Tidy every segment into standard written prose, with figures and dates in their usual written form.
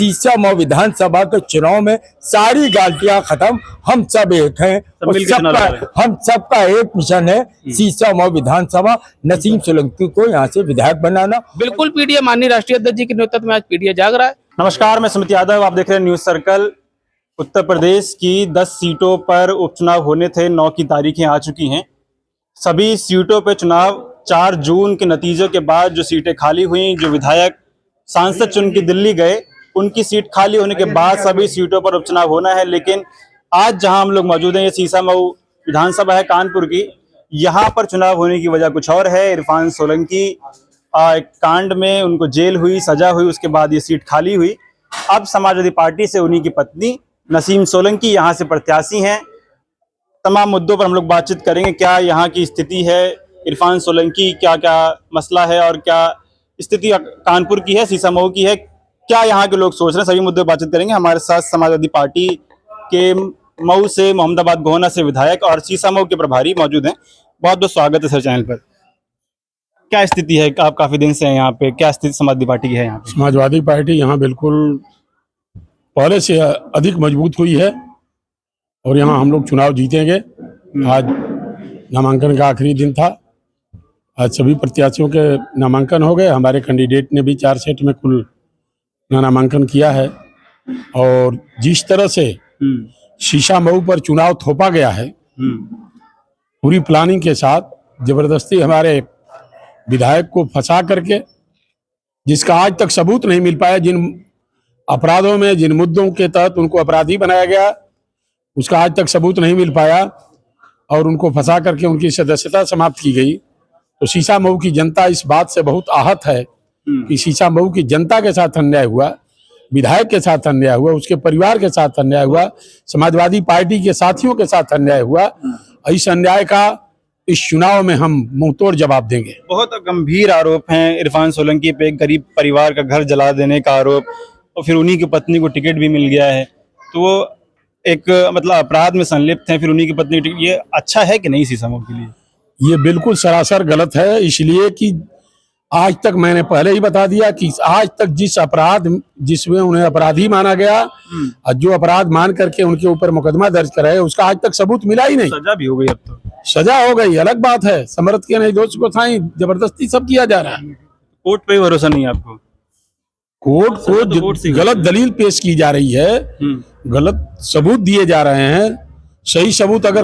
सीसामऊ विधानसभा के चुनाव में सारी गाल्टियां खत्म। हम सब एक हैं और हम सबका एक मिशन है, सीसामऊ विधानसभा नसीम सोलंकी को यहाँ से विधायक बनाना। बिल्कुल पीडीए माननीय राष्ट्रीय अध्यक्ष जी के नेतृत्व में आज पीडीए जाग रहा है। नमस्कार, मैं सुमित यादव, आप देख रहे हैं न्यूज सर्कल। उत्तर प्रदेश की 10 सीटों पर उपचुनाव होने थे, 9 की तारीखें आ चुकी हैं। सभी सीटों पर चुनाव 4 जून के नतीजों के बाद जो सीटें खाली हुई, जो विधायक सांसद चुन के दिल्ली गए, उनकी सीट खाली होने के बाद सभी सीटों पर उपचुनाव होना है। लेकिन आज जहां हम लोग मौजूद हैं, ये सीसामऊ विधानसभा है कानपुर की। यहाँ पर चुनाव होने की वजह कुछ और है। इरफान सोलंकी एक कांड में उनको जेल हुई, सजा हुई, उसके बाद ये सीट खाली हुई। अब समाजवादी पार्टी से उन्हीं की पत्नी नसीम सोलंकी यहाँ से प्रत्याशी हैं। तमाम मुद्दों पर हम लोग बातचीत करेंगे। क्या यहाँ की स्थिति है, इरफान सोलंकी क्या क्या मसला है और क्या स्थिति कानपुर की है, सीसामऊ की है, क्या यहाँ के लोग सोच रहे हैं, सभी मुद्दों पर बातचीत करेंगे। हमारे साथ समाजवादी पार्टी के मऊ से, मोहम्मदाबाद गोहना से विधायक और सीसामऊ के प्रभारी मौजूद हैं। बहुत बहुत स्वागत है सर चैनल पर। क्या स्थिति है, आप काफी दिन से हैं यहाँ पे, क्या स्थिति समाजवादी पार्टी की है यहाँ पे? समाजवादी पार्टी यहाँ बिल्कुल पहले से अधिक मजबूत हुई है और यहाँ हम लोग चुनाव जीतेंगे। आज नामांकन का आखिरी दिन था। आज सभी प्रत्याशियों के नामांकन हो गए। हमारे कैंडिडेट ने भी 4 सेट में कुल नामांकन किया है और जिस तरह से सीसामऊ पर चुनाव थोपा गया है, पूरी प्लानिंग के साथ जबरदस्ती हमारे विधायक को फंसा करके, जिसका आज तक सबूत नहीं मिल पाया, जिन अपराधों में, जिन मुद्दों के तहत उनको अपराधी बनाया गया, उसका आज तक सबूत नहीं मिल पाया और उनको फंसा करके उनकी सदस्यता समाप्त की गई। तो सीसामऊ की जनता इस बात से बहुत आहत है कि सीसामऊ की जनता के साथ अन्याय हुआ, विधायक के साथ अन्याय हुआ, उसके परिवार के साथ अन्याय हुआ, समाजवादी पार्टी के साथियों के साथ अन्याय हुआ। इस अन्याय का इस चुनाव में हम मुंहतोड़ जवाब देंगे। बहुत गंभीर आरोप हैं इरफान सोलंकी पे, गरीब परिवार का घर जला देने का आरोप, और फिर उन्हीं की पत्नी को टिकट भी मिल गया है। तो वो एक मतलब अपराध में संलिप्त हैं, फिर उन्हीं की पत्नी टिकट, ये अच्छा है कि नहीं सीसामऊ के लिए? ये बिल्कुल सरासर गलत है, इसलिए कि आज तक मैंने पहले ही बता दिया कि आज तक जिस अपराध जिसमें उन्हें अपराधी माना गया और जो अपराध मान करके उनके ऊपर मुकदमा दर्ज कराया, उसका आज तक सबूत मिला ही नहीं। सजा भी हो गई, अब तो सजा हो गई अलग बात है, समर्थ के नहीं दोष को साईं, जबरदस्ती सब किया जा रहा है। कोर्ट पे भरोसा नहीं है आपको? कोर्ट को गलत दलील पेश की जा रही है, गलत सबूत दिए जा रहे हैं। सही सबूत अगर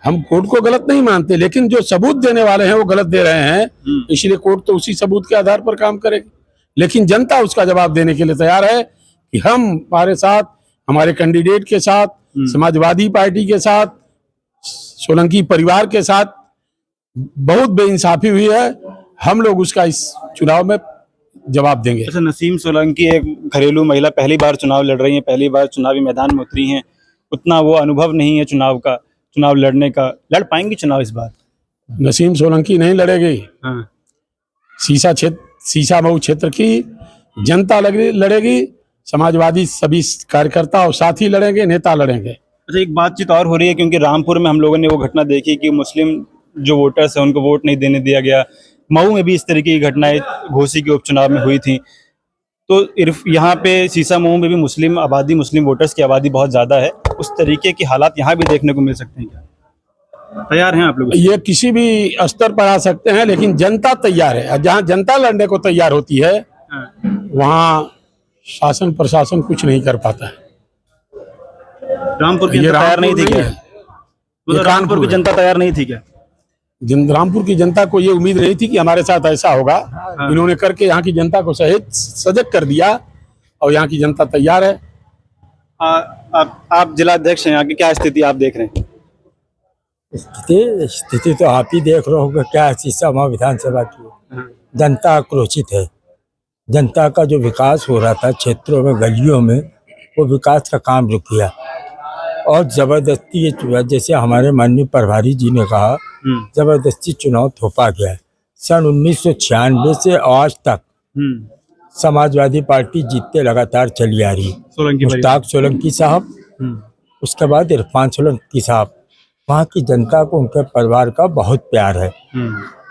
हम कोर्ट को गलत नहीं मानते, लेकिन जो सबूत देने वाले हैं वो गलत दे रहे हैं, इसलिए कोर्ट तो उसी सबूत के आधार पर काम करेगी। लेकिन जनता उसका जवाब देने के लिए तैयार है कि हम हमारे साथ, हमारे कैंडिडेट के साथ, समाजवादी पार्टी के साथ, सोलंकी परिवार के साथ बहुत बेइंसाफी हुई है। हम लोग उसका इस चुनाव में जवाब देंगे। अच्छा, नसीम सोलंकी एक घरेलू महिला, पहली बार चुनाव लड़ रही हैं, पहली बार चुनावी मैदान में उतरी हैं, उतना वो अनुभव नहीं है चुनाव लड़ने का। लड़ पाएंगी चुनाव इस बार? नसीम सोलंकी नहीं लड़ेगी। सीसामऊ क्षेत्र की जनता लड़ेगी, समाजवादी सभी कार्यकर्ता और साथी लड़ेंगे, नेता लड़ेंगे। अच्छा, एक बातचीत और हो रही है, क्योंकि रामपुर में हम लोगों ने वो घटना देखी कि मुस्लिम जो वोटर्स हैं उनको वोट नहीं देने दिया गया। मऊ में भी इस तरीके की घटनाएं घोसी के उपचुनाव में हुई थी। तो यहाँ पे सीसामऊ में भी मुस्लिम वोटर्स की आबादी बहुत ज्यादा है। उस तरीके की हालात यहाँ भी देखने को मिल सकते हैं क्या? तैयार हैं आप लोग? ये किसी भी स्तर पर आ सकते हैं, लेकिन जनता तैयार है। जहाँ जनता लड़ने को तैयार होती है, वहाँ शासन प्रशासन कुछ नहीं कर पाता है। रामपुर की जनता तैयार नहीं थी क्या? रामपुर की जनता तैयार नहीं थी क्या? रामपुर की जनता को ये उम्मीद नहीं थी कि हमारे साथ ऐसा होगा। इन्होंने करके यहाँ की जनता को सजग कर दिया और यहाँ की जनता तैयार है। आप जिला अध्यक्ष हैं, यहाँ की क्या स्थिति आप देख रहे हैं? स्थिति तो आप ही देख रहे हो क्या है। सीसामऊ विधानसभा की जनता आक्रोशित है। जनता का जो विकास हो रहा था क्षेत्रों में, गलियों में, वो विकास का काम रुक गया और जबरदस्ती, जैसे हमारे माननीय प्रभारी जी ने कहा, जबरदस्ती चुनाव थोपा गया है। सन 1996 से आज तक समाजवादी पार्टी जीतते लगातार चली आ रही। मुश्ताक सोलंकी साहब, उसके बाद इरफान सोलंकी साहब, वहाँ की जनता को उनके परिवार का बहुत प्यार है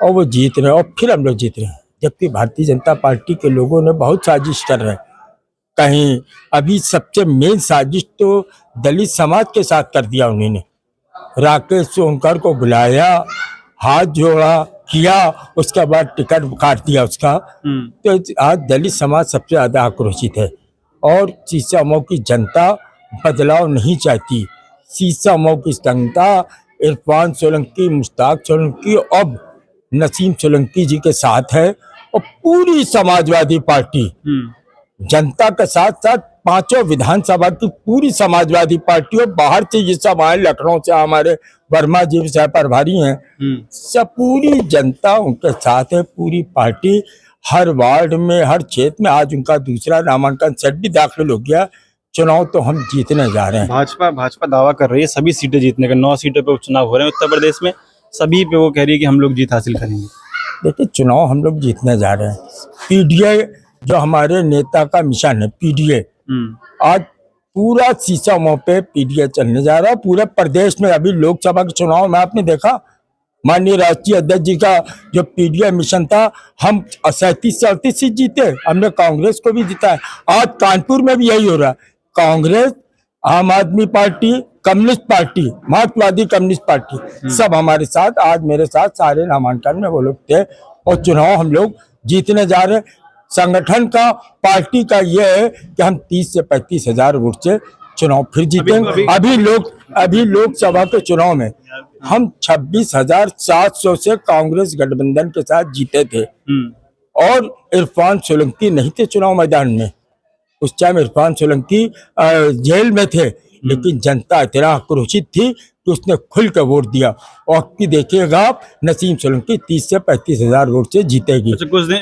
और वो जीत रहे हैं और फिर हम लोग जीत रहे हैं। जबकि भारतीय जनता पार्टी के लोगों ने बहुत साजिश कर रहे हैं। कहीं अभी सबसे मेन साजिश तो दलित समाज के साथ कर दिया उन्होंने। राकेश सोनकर को बुलाया, हाथ जोड़ा किया, उसके बाद टिकट काट दिया उसका। तो आज दलित समाज सबसे ज्यादा आक्रोशित है और सीसामऊ की जनता बदलाव नहीं चाहती। सीसामऊ की जनता इरफान सोलंकी, मुश्ताक सोलंकी, अब नसीम सोलंकी जी के साथ है और पूरी समाजवादी पार्टी जनता के साथ साथ पांचों विधानसभा की पूरी समाजवादी पार्टी और बाहर से ये सब आए, लखनऊ से हमारे वर्मा जी साहब प्रभारी हैं, सब पूरी जनता उनके साथ है। पूरी पार्टी हर वार्ड में, हर क्षेत्र में आज उनका दूसरा नामांकन सेट भी दाखिल हो गया। चुनाव तो हम जीतने जा रहे हैं। भाजपा दावा कर रही है सभी सीटें जीतने का। 9 सीटों पे उपचुनाव हो रहे हैं उत्तर प्रदेश में, सभी पे वो कह रही है कि हम लोग जीत हासिल करेंगे। देखिए, चुनाव हम लोग जीतने जा रहे हैं। पीडीए जो हमारे नेता का मिशन है, पीडीए आज पूरा सीसामऊ पे पीडीए चलने जा रहा है। पूरे प्रदेश में अभी लोकसभा के चुनाव में आपने देखा, माननीय राष्ट्रीय अध्यक्ष जी का जो पीडीए मिशन था, हम 37-38 सीट जीते, हमने कांग्रेस को भी जिताया। आज कानपुर में भी यही हो रहा है। कांग्रेस, आम आदमी पार्टी, कम्युनिस्ट पार्टी, मार्क्सवादी कम्युनिस्ट पार्टी, सब हमारे साथ, आज मेरे साथ सारे नामांकन में वो लोग थे और चुनाव हम लोग जीतने जा रहे हैं। संगठन का, पार्टी का ये है कि हम 30 से 35 हजार वोट से चुनाव फिर जीतेंगे। अभी लोकसभा के चुनाव में हम 26,700 से कांग्रेस गठबंधन के साथ जीते थे और इरफान सोलंकी नहीं थे चुनाव मैदान में। उस टाइम इरफान सोलंकी जेल में थे, लेकिन जनता इतना आक्रोशित थी कि उसने खुल कर वोट दिया और कि देखिएगा आप, नसीम सोलंकी 30 से 35 हजार वोट से जीतेगी। अच्छा, कुछ दिन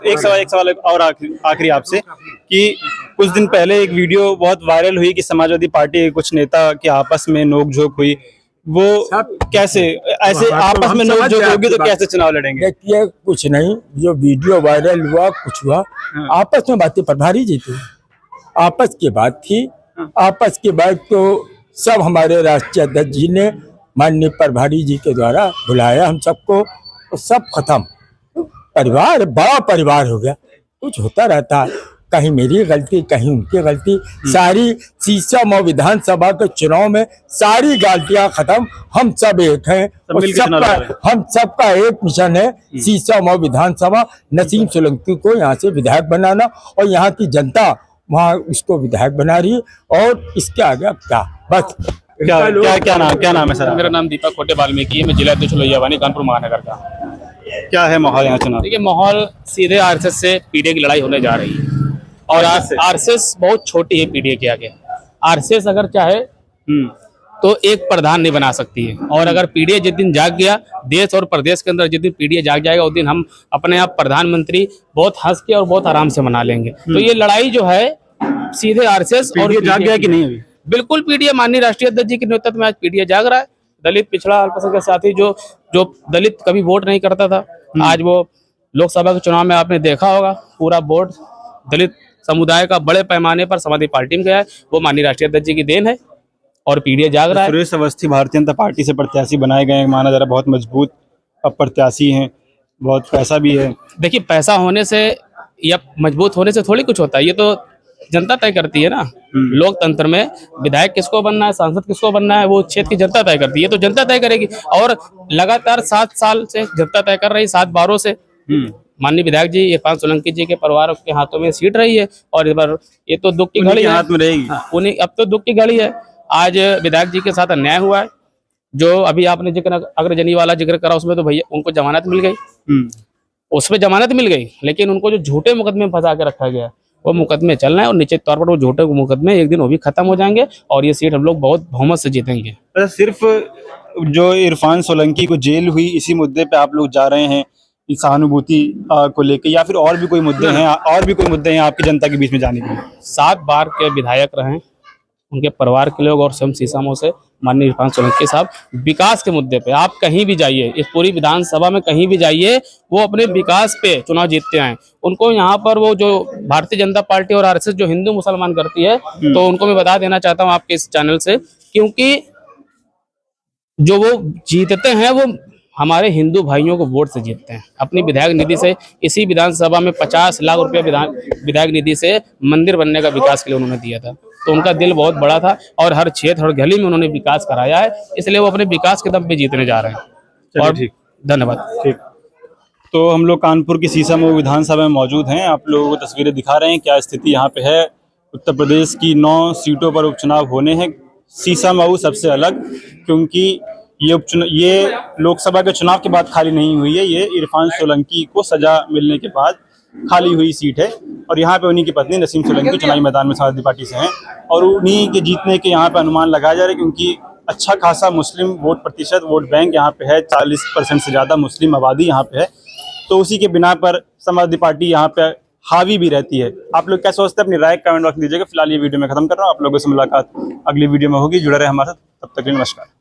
एक सवाल और आखिरी आपसे कि कुछ दिन पहले एक वीडियो बहुत वायरल हुई कि समाजवादी पार्टी के कुछ नेता की आपस में नोकझोंक हुई, वो कैसे ऐसे आपस में नोकझोंक होगी तो कैसे चुनाव लड़ेंगे? देखिए, कुछ नहीं, जो वीडियो वायरल हुआ कुछ हुआ, आपस में बातें प्रभारी जी थी, आपस की बात थी। आपस की बात तो सब हमारे राष्ट्रीय अध्यक्ष जी ने माननीय प्रभारी जी के द्वारा बुलाया हम सबको, तो सब खत्म। परिवार, बड़ा परिवार हो गया। कुछ होता रहता है, कहीं मेरी गलती, कहीं उनकी गलती। सारी सीसामऊ विधानसभा के चुनाव में सारी गलतियां खत्म। हम सब एक हैं और हम सबका एक मिशन है, सीसामऊ विधानसभा, नसीम सोलंकी को यहाँ से विधायक बनाना और यहाँ की जनता वहाँ उसको विधायक बना रही है। और इसके आगे अब क्या, बस क्या नाम है सर? मेरा नाम दीपक कोटे वाल्मीकि है, मैं जिला अध्यक्ष लोहियावानी कानपुर महानगर का। क्या है माहौल यहाँ चुनाव? देखिए, माहौल सीधे आरएसएस से पीडीए की लड़ाई होने जा रही है और आरएसएस बहुत छोटी है पीडीए के आगे। आरएसएस अगर चाहे तो एक प्रधान नहीं बना सकती है, और अगर पीडीए जिस दिन जाग गया, देश और प्रदेश के अंदर जिस दिन पीडीए जाग जाएगा, उस दिन हम अपने आप प्रधानमंत्री बहुत हंस के और बहुत आराम से मना लेंगे। तो ये लड़ाई जो है सीधे आरएसएस और जाग गया कि नहीं अभी? बिल्कुल पीडीए, माननीय राष्ट्रीय अध्यक्ष जी के नेतृत्व में आज पीडीए जाग रहा है। दलित, पिछड़ा, अल्पसंख्यक के साथी जो दलित कभी वोट नहीं करता था, आज वो लोकसभा के चुनाव में आपने देखा होगा, पूरा वोट दलित समुदाय का बड़े पैमाने पर समाजवादी पार्टी में गया है। वो माननीय राष्ट्रीय अध्यक्ष जी की देन है और पीडीए जाग रहा है। सुरेश अवस्थी भारतीय जनता पार्टी से प्रत्याशी बनाए गए हैं, माना जा रहा है बहुत मजबूत प्रत्याशी हैं, बहुत पैसा भी है। देखिए, पैसा होने से या मजबूत होने से थोड़ी कुछ होता है, ये तो जनता तय करती है ना। लोकतंत्र में विधायक किसको बनना है, सांसद किसको बनना है, वो क्षेत्र की जनता तय करती है, तो जनता तय करेगी। और लगातार 7 साल से जनता तय कर रही, 7 बारों से माननीय विधायक जी इरफान सोलंकी जी के परिवार के हाथों में सीट रही है और इस बार ये तो दुख की घड़ी हाथ में रहेगी। उन्हीं, अब तो दुख की घड़ी है। आज विधायक जी के साथ अन्याय हुआ है, जो अभी आपने जिक्र अग्रजनी वाला जिक्र करा, उसमें तो भैया उनको जमानत मिल गई, उसमें जमानत मिल गई, लेकिन उनको जो झूठे मुकदमे में फंसा के रखा गया, वो मुकदमे चल रहे हैं और निश्चित तौर पर वो झूठे मुकदमे एक दिन वो भी खत्म हो जाएंगे और ये सीट हम लोग बहुत बहुमत से जीतेंगे। सिर्फ जो इरफान सोलंकी को जेल हुई इसी मुद्दे पे आप लोग जा रहे हैं, सहानुभूति को लेकर, या फिर और भी कोई मुद्दे हैं, आपकी जनता के बीच में जाने के लिए? 7 बार के विधायक रहे उनके परिवार के लोग और स्वयं सीसामऊ से माननीय इरफान सोलंकी साहब, विकास के मुद्दे पे आप कहीं भी जाइए, इस पूरी विधानसभा में कहीं भी जाइए, वो अपने विकास पे चुनाव जीतते हैं। उनको यहाँ पर वो जो भारतीय जनता पार्टी और आरएसएस जो हिंदू मुसलमान करती है, तो उनको मैं बता देना चाहता हूँ आपके इस चैनल से, क्योंकि जो वो जीतते हैं वो हमारे हिंदू भाइयों को वोट से जीतते हैं। अपनी विधायक निधि से इसी विधानसभा में 50 लाख रुपया विधायक निधि से मंदिर बनने का विकास के लिए उन्होंने दिया था। तो उनका दिल बहुत बड़ा था और हर क्षेत्र हर गली में उन्होंने विकास कराया है, इसलिए वो अपने विकास के दम पे जीतने जा रहे हैं। और ठीक, धन्यवाद। ठीक। तो हम लोग कानपुर की सीसामऊ विधानसभा में मौजूद हैं। आप लोगों को तस्वीरें दिखा रहे हैं क्या स्थिति यहाँ पे है। उत्तर प्रदेश की 9 सीटों पर उपचुनाव होने हैं। सीसामऊ सबसे अलग, क्योंकि ये लोकसभा के चुनाव के बाद खाली नहीं हुई है। ये इरफान सोलंकी को सजा मिलने के बाद खाली हुई सीट है और यहाँ पे उन्हीं की पत्नी नसीम सोलंकी चुनावी मैदान में समाजवादी पार्टी से हैं और उन्हीं के जीतने के यहाँ पे अनुमान लगाया जा रहा है, क्योंकि अच्छा खासा मुस्लिम वोट प्रतिशत, वोट बैंक यहाँ पे है। 40% से ज़्यादा मुस्लिम आबादी यहाँ पे है। तो उसी के बिना पर समाजवादी पार्टी यहाँ पे हावी भी रहती है। आप लोग क्या सोचते हैं, अपनी राय कमेंट बॉक्स में दीजिएगा। फिलहाल ये वीडियो में खत्म कर रहा हूँ। आप लोगों से मुलाकात अगली वीडियो में होगी। जुड़े रहे हमारे साथ, तब तक के लिए नमस्कार।